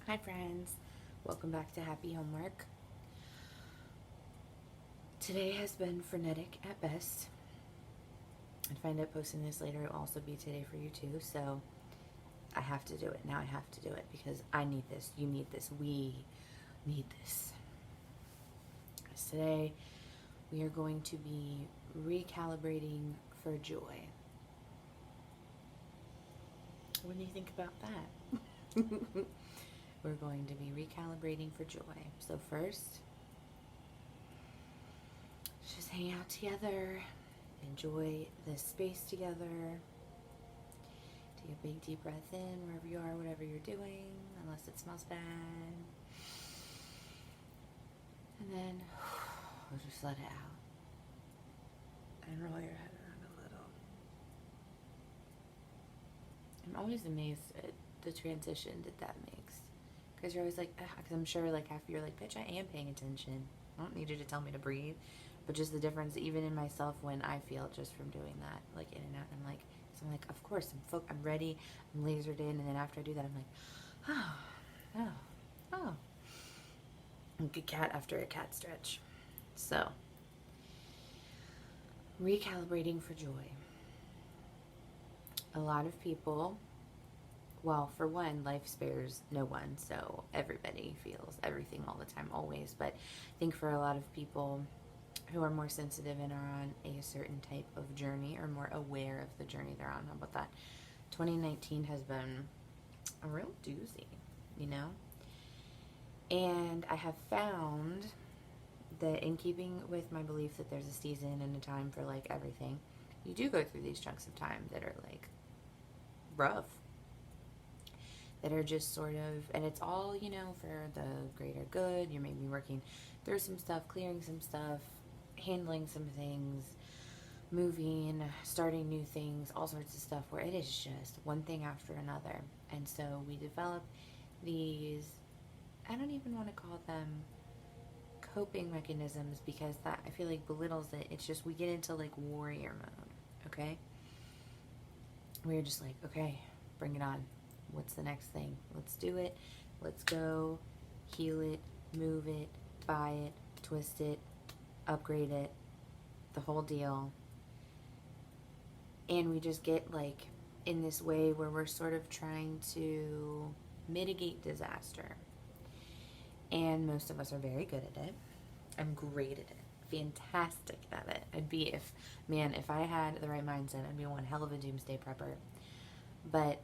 Hi friends, welcome back to Happy Homework. Today has been frenetic at best. I'd find out posting this later will also be today for you too, so I have to do it. Now I have to do it because I need this, you need this, we need this. Because today we are going to be recalibrating for joy. What do you think about that? We're going to be recalibrating for joy. So first, just hang out together, enjoy this space together. Take a big deep breath in wherever you are, whatever you're doing, unless it smells bad. And then we'll just let it out. And roll your head around a little. I'm always amazed at the transition that makes. Because you're always like, because I'm sure like after you're like, bitch, I am paying attention. I don't need you to tell me to breathe. But just the difference even in myself when I feel just from doing that, like in and out. I'm like, so I'm like, of course, I'm ready, I'm lasered in. And then after I do that, I'm like, oh. Like a cat after a cat stretch. So, recalibrating for joy. A lot of people, well, for one, life spares no one, so everybody feels everything all the time, always. But I think for a lot of people who are more sensitive and are on a certain type of journey or more aware of the journey they're on, how about that? 2019 has been a real doozy, you know? And I have found that in keeping with my belief that there's a season and a time for like everything, you do go through these chunks of time that are like rough, that are just sort of, and it's all, you know, for the greater good. You're maybe working through some stuff, clearing some stuff, handling some things, moving, starting new things, all sorts of stuff where it is just one thing after another. And so we develop these, I don't even want to call them coping mechanisms because that I feel like belittles it. It's just we get into like warrior mode, okay? We're just like, okay, bring it on. What's the next thing? Let's do it. Let's go. Heal it, move it, buy it, twist it, upgrade it, the whole deal. And we just get like in this way where we're sort of trying to mitigate disaster. And most of us are very good at it. I'm great at it. Fantastic at it. I'd be if I had the right mindset, I'd be one hell of a doomsday prepper. But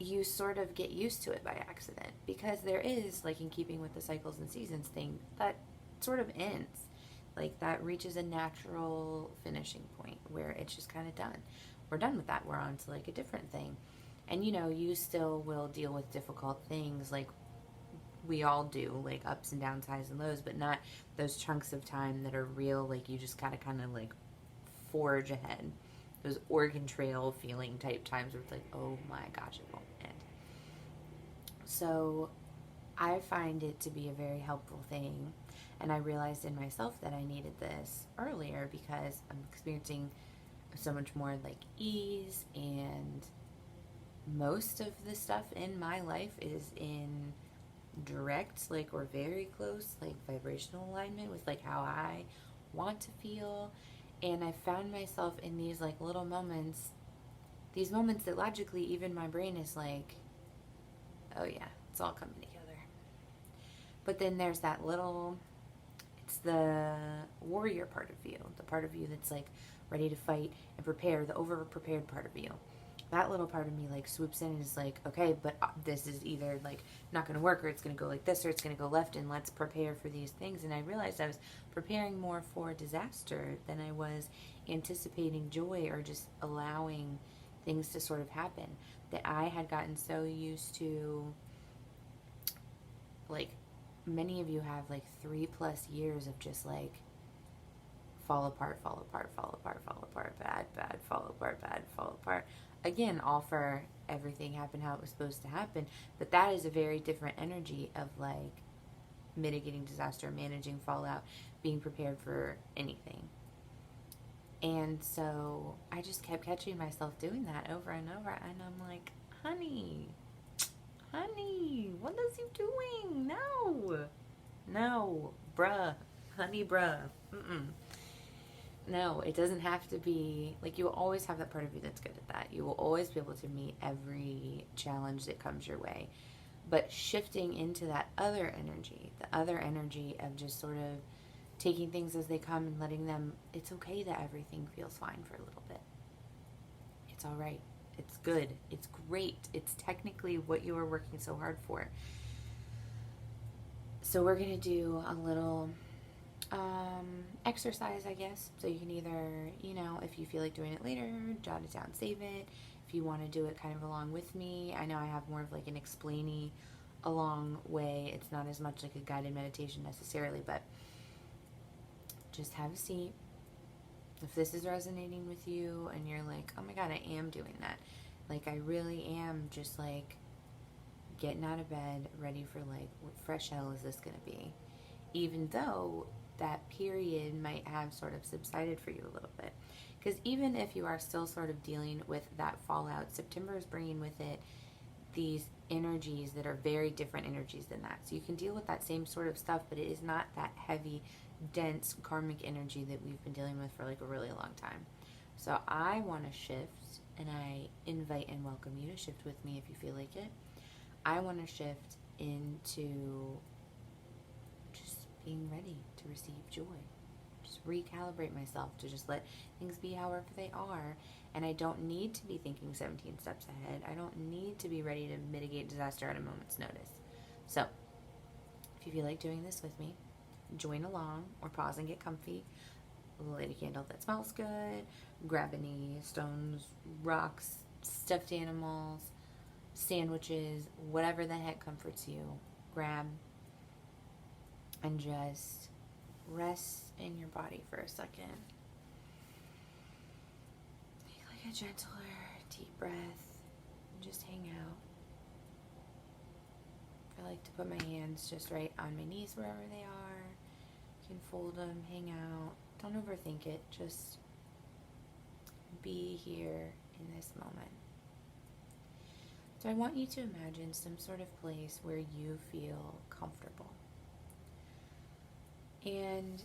you sort of get used to it by accident because there is, like in keeping with the cycles and seasons thing, that sort of ends. Like that reaches a natural finishing point where it's just kind of done. We're done with that. We're on to like a different thing. And you know, you still will deal with difficult things like we all do, like ups and downs, highs and lows, but not those chunks of time that are real, like you just gotta kind of like forge ahead. Those Oregon Trail feeling type times where it's like, oh my gosh, it won't end. So I find it to be a very helpful thing. And I realized in myself that I needed this earlier because I'm experiencing so much more like ease, and most of the stuff in my life is in direct, like, or very close, like, vibrational alignment with, like, how I want to feel. And I found myself in these, like, little moments, these moments that logically even my brain is like, oh yeah, it's all coming together. But then there's that little, it's the warrior part of you, the part of you that's, like, ready to fight and prepare, the over-prepared part of you. That little part of me like swoops in and is like, okay, but this is either like not going to work, or it's going to go like this, or it's going to go left, and let's prepare for these things. And I realized I was preparing more for disaster than I was anticipating joy or just allowing things to sort of happen. That I had gotten so used to, like, many of you have like 3+ years of just like fall apart, fall apart, fall apart, fall apart, bad, bad, fall apart, bad, fall apart. Again, all for everything happened how it was supposed to happen. But that is a very different energy of like mitigating disaster, managing fallout, being prepared for anything. And so I just kept catching myself doing that over and over. And I'm like, honey, What is he doing? No. No. Bruh. Honey, bruh. Mm-mm. No, it doesn't have to be, like, you will always have that part of you that's good at that. You will always be able to meet every challenge that comes your way. But shifting into that other energy, the other energy of just sort of taking things as they come and letting them, it's okay that everything feels fine for a little bit. It's all right. It's good. It's great. It's technically what you were working so hard for. So we're going to do a little exercise, I guess. So you can either, if you feel like doing it later, jot it down, save it. If you want to do it kind of along with me, I know I have more of like an explainy along way. It's not as much like a guided meditation necessarily, but just have a seat. If this is resonating with you and you're like, oh my God, I am doing that. Like, I really am just like getting out of bed, ready for like, what fresh hell is this going to be? Even though that period might have sort of subsided for you a little bit. Because even if you are still sort of dealing with that fallout, September is bringing with it these energies that are very different energies than that. So you can deal with that same sort of stuff, but it is not that heavy, dense karmic energy that we've been dealing with for like a really long time. So I want to shift, and I invite and welcome you to shift with me if you feel like it. I want to shift into just being ready to receive joy. Just recalibrate myself to just let things be however they are. And I don't need to be thinking 17 steps ahead. I don't need to be ready to mitigate disaster at a moment's notice. So, if you feel like doing this with me, join along or pause and get comfy. Light a candle that smells good. Grab any stones, rocks, stuffed animals, sandwiches, whatever the heck comforts you. Grab and just rest in your body for a second. Take like a gentler, deep breath and just hang out. I like to put my hands just right on my knees wherever they are. You can fold them, hang out. Don't overthink it. Just be here in this moment. So I want you to imagine some sort of place where you feel comfortable. And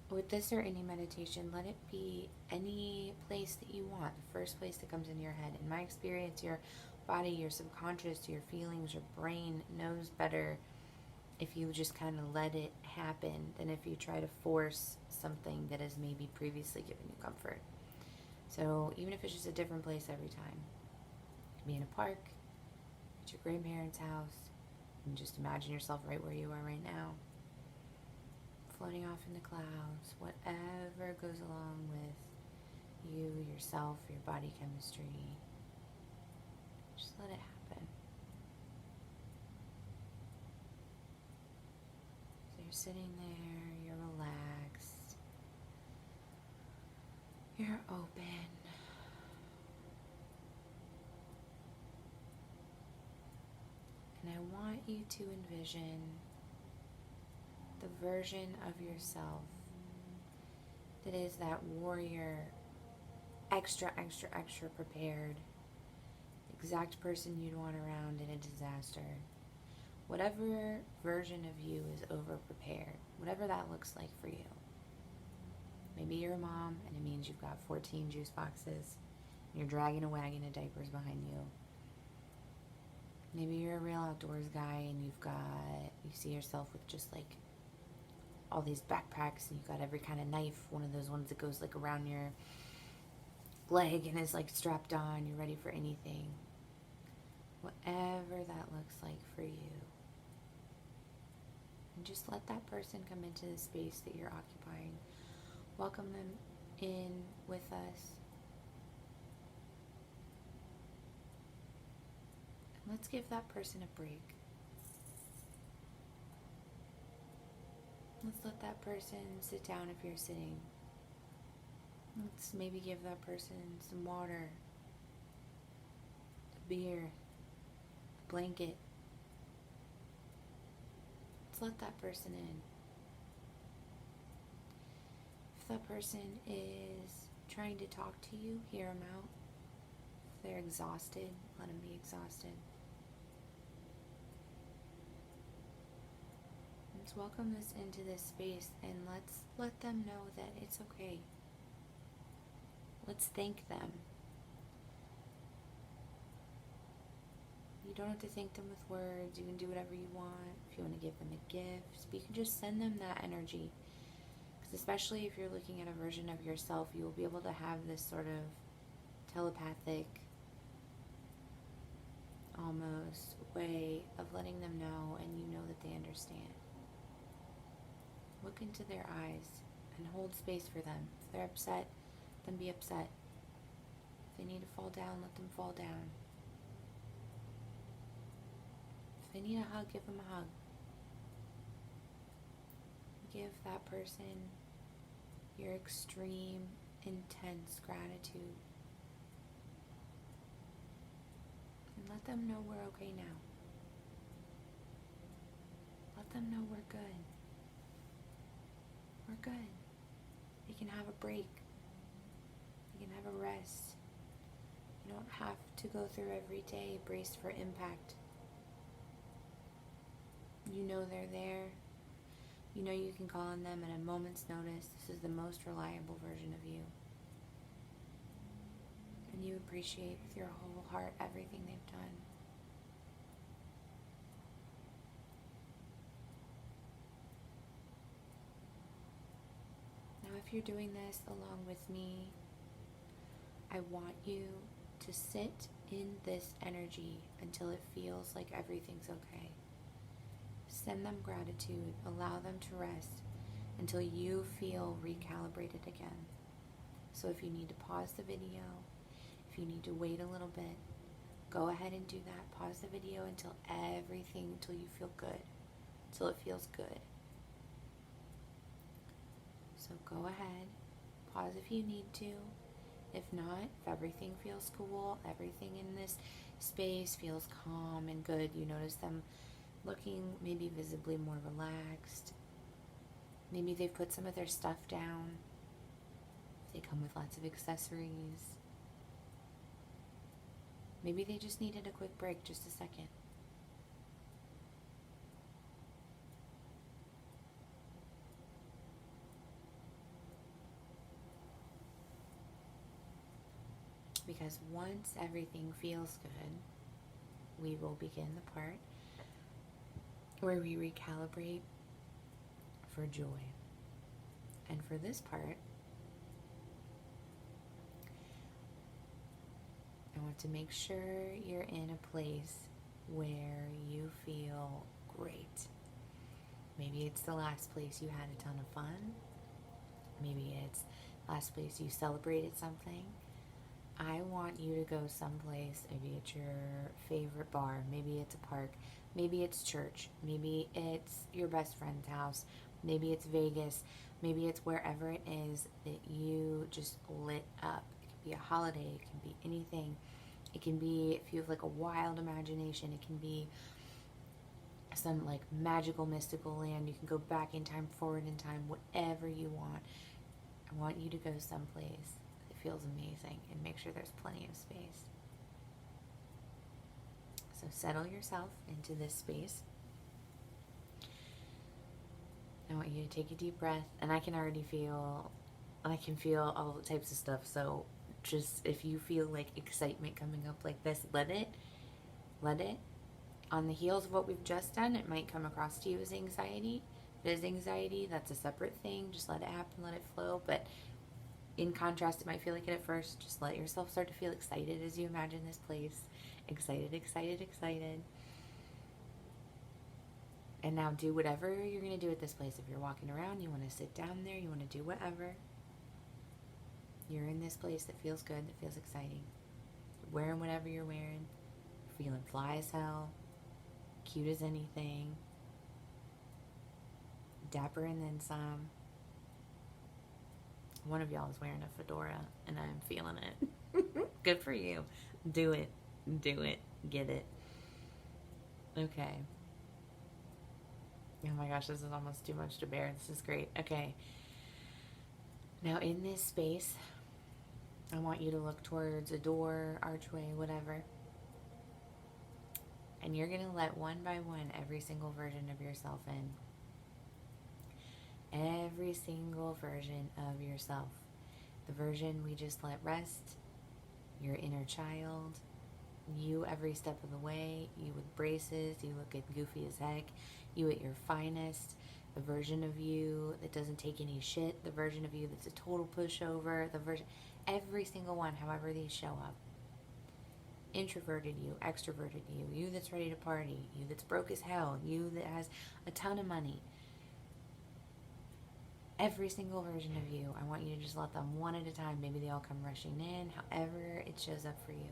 with this or any meditation, let it be any place that you want. The first place that comes into your head. In my experience, your body, your subconscious, your feelings, your brain knows better if you just kind of let it happen than if you try to force something that has maybe previously given you comfort. So even if it's just a different place every time. It could be in a park, at your grandparents' house, and just imagine yourself right where you are right now. Floating off in the clouds, whatever goes along with you, yourself, your body chemistry. Just let it happen. So you're sitting there, you're relaxed, you're open. And I want you to envision the version of yourself that is that warrior, extra prepared, exact person you'd want around in a disaster. Whatever version of you is over prepared, whatever that looks like for you. Maybe you're a mom and it means you've got 14 juice boxes and you're dragging a wagon of diapers behind you. Maybe you're a real outdoors guy and you see yourself with just like all these backpacks and you've got every kind of knife, one of those ones that goes like around your leg and is like strapped on, you're ready for anything. Whatever that looks like for you. And just let that person come into the space that you're occupying. Welcome them in with us. And let's give that person a break. Let's let that person sit down if you're sitting. Let's maybe give that person some water, a beer, a blanket. Let's let that person in. If that person is trying to talk to you, hear them out. If they're exhausted, let them be exhausted. Let's welcome this into this space and let's let them know that it's okay. Let's thank them. You don't have to thank them with words. You can do whatever you want. If you want to give them a gift, you can just send them that energy. Because especially if you're looking at a version of yourself, you will be able to have this sort of telepathic, almost way of letting them know, and you know that they understand. Look into their eyes and hold space for them. If they're upset, let them be upset. If they need to fall down, let them fall down. If they need a hug, give them a hug. Give that person your extreme, intense gratitude. And let them know we're okay now. Let them know we're good. We're good. They can have a break. They can have a rest. You don't have to go through every day braced for impact. You know they're there. You know you can call on them at a moment's notice. This is the most reliable version of you. And you appreciate with your whole heart everything they've done. Now, if you're doing this along with me, I want you to sit in this energy until it feels like everything's okay. Send them gratitude, allow them to rest until you feel recalibrated again. So if you need to pause the video, if you need to wait a little bit, go ahead and do that. Pause the video until you feel good, until it feels good. So go ahead, pause if you need to. If not, if everything feels cool, everything in this space feels calm and good, you notice them looking maybe visibly more relaxed. Maybe they've put some of their stuff down. They come with lots of accessories. Maybe they just needed a quick break, just a second. Because once everything feels good, we will begin the part where we recalibrate for joy. And for this part, I want to make sure you're in a place where you feel great. Maybe it's the last place you had a ton of fun. Maybe it's the last place you celebrated something. I want you to go someplace. Maybe it's your favorite bar. Maybe it's a park. Maybe it's church. Maybe it's your best friend's house. Maybe it's Vegas. Maybe it's wherever it is that you just lit up. It can be a holiday. It can be anything. It can be, if you have like a wild imagination, it can be some like magical, mystical land. You can go back in time, forward in time, whatever you want. I want you to go someplace that feels amazing and make sure there's plenty of space. So settle yourself into this space. I want you to take a deep breath, and I can feel all types of stuff. So just if you feel like excitement coming up like this, let it. On the heels of what we've just done, it might come across to you as anxiety. If it is anxiety, that's a separate thing. Just let it happen, let it flow. But in contrast, it might feel like it at first. Just let yourself start to feel excited as you imagine this place. Excited. And now do whatever you're going to do at this place. If you're walking around, you want to sit down there, you want to do whatever. You're in this place that feels good, that feels exciting. You're wearing whatever you're wearing. You're feeling fly as hell. Cute as anything. Dapper and then some. One of y'all is wearing a fedora, and I'm feeling it. Good for you. Do it. Get it. Okay. Oh my gosh, this is almost too much to bear. This is great. Okay. Now in this space, I want you to look towards a door, archway, whatever. And you're going to let one by one every single version of yourself in. every single version of yourself. The version we just let rest, your inner child, you every step of the way, you with braces, you looking goofy as heck, you at your finest, the version of you that doesn't take any shit, the version of you that's a total pushover, the version, every single one, however these show up. Introverted you, extroverted you that's ready to party, you that's broke as hell, you that has a ton of money. Every single version of you, I want you to just let them one at a time. Maybe they all come rushing in, however it shows up for you.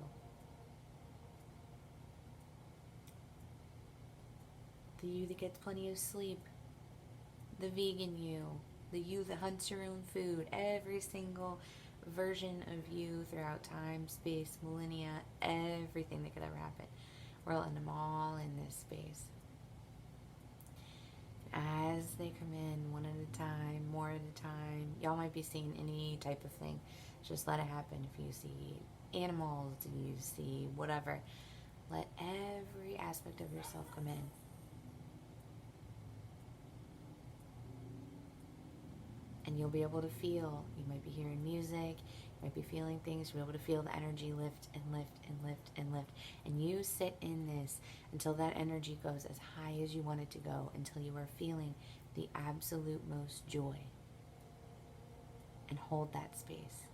The you that gets plenty of sleep, the vegan you that hunts your own food, every single version of you throughout time, space, millennia, everything that could ever happen. We're letting them all in this space. As they come in, one at a time, more at a time, y'all might be seeing any type of thing. Just let it happen. If you see animals, you see whatever, let every aspect of yourself come in. And you'll be able to feel, you might be hearing music, you might be feeling things, you'll be able to feel the energy lift and lift and lift and lift. And you sit in this until that energy goes as high as you want it to go, until you are feeling the absolute most joy. And hold that space.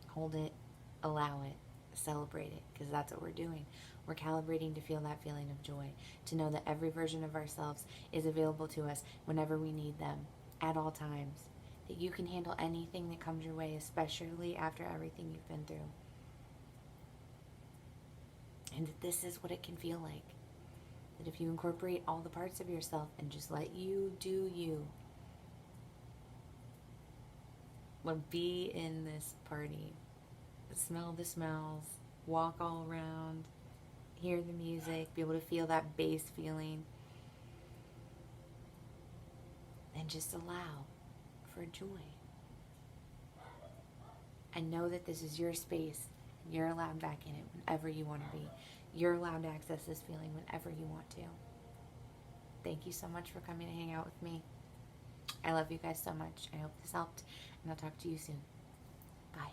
Hold it, allow it, celebrate it, because that's what we're doing. We're calibrating to feel that feeling of joy, to know that every version of ourselves is available to us whenever we need them, at all times. That you can handle anything that comes your way, especially after everything you've been through. And that this is what it can feel like. That if you incorporate all the parts of yourself and just let you do you, be in this party, smell the smells, walk all around, hear the music, be able to feel that bass feeling, and just allow for joy. And know that this is your space. You're allowed back in it whenever you want to be. You're allowed to access this feeling whenever you want to. Thank you so much for coming to hang out with me. I love you guys so much. I hope this helped, and I'll talk to you soon. Bye.